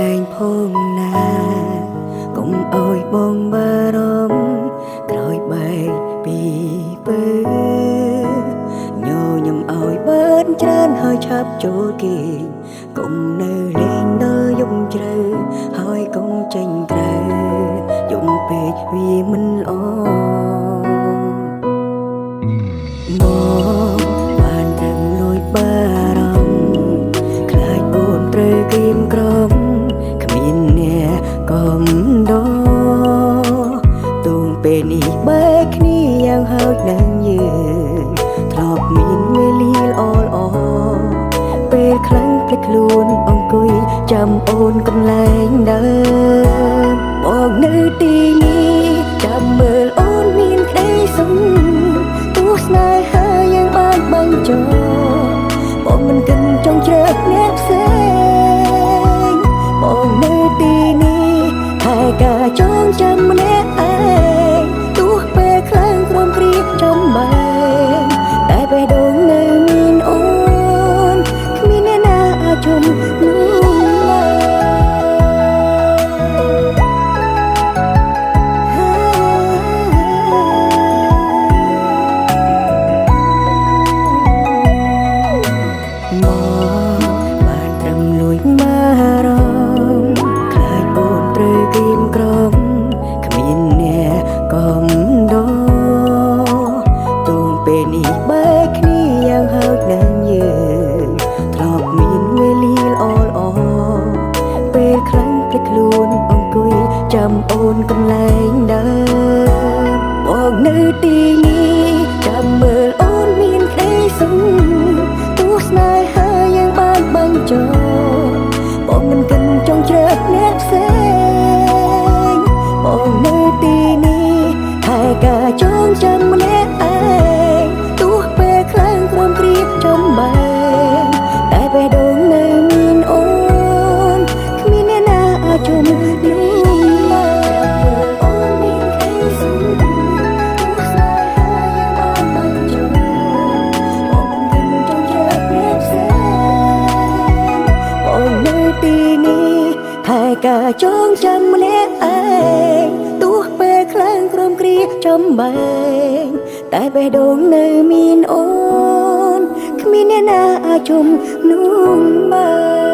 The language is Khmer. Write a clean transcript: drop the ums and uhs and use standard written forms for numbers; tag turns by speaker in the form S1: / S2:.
S1: ឯងផងណាកុំអើយបងបារម្ភក្រោយបែកពីពើញញឹមអើយបឺនច្រើនហើយឆាប់ចូលគេកុំនៅលេងដល់យំជ្រៅហើយកុំចេញក្រៅយំពេកវាមិនល្អមកបានតែលួចបារម្ភខ្លាចអូនត្រូវគៀមក្រំគ្មានអ្នកកំដរទូងពេលនេះបែកគ្នាយ៉ាងហើយនឹងយើងធ្លាប់មានវេលាល្អល្អពេលខ្លាំងភ្លេចខ្លួនអង្គុយចាំអូនកន្លែងដើមបងនៅទីនេះចាំមើលអូនមានក្តីសុខទោះស្នេហាយ៉ាងបានបាញ់ចោលបងមិនគិតចង់ជ្រើសអ្នកផ្សេងបងនៅទីនេះតែការចងចាំម្នាក់ឯងទោះពេលខ្លាំងក្រុមគ្រាចំបែងតែបេះដូងនៅមានអូនគ្មានអ្នកណាអាចជុំនោះឡើយបានត្រឹមលួចមករំខ្លាចអូនត្រូវគៀមក្រំគ្មានអ្នកកំដរទូងពេលនេះបែកគ្នាយ៉ាងហើយនឹងយើងធ្លាប់មានវេលាល្អល្អពេលខ្លាំងភ្លេចខ្លួនអង្គុយចាំអូនកន្លែងដើមបងនៅទីនេះចាំមើលអូនមានក្តីសុខទោះស្នេហាយ៉ាងបានបាញ់ចោលបងមិនគិតចង់ជ្រើសអ្នកផ្សេងបងនៅទីនេះតែការចងចាំម្នាក់ឯងទោះពេលខ្លាំងក្រុមគ្រាចំបែងតែបេះដូងនៅមានអូនគ្មានអ្នកណាអាចជុំនោះឡើយអូនមានក្តីសុខទោះស្នេហាយ៉ាងបានបាញ់ចោលបងមិនគិតចង់ជ្រើសអ្នកផ្សេងបងនៅទីនេះតែការចងចាំម្នាក់ឯងទោះពេលខ្លាំងក្រុមគ្រាចំបែងតែបេះដូងនៅមានអូនគ្មានអ្នកណាអាចជុំនោះបាន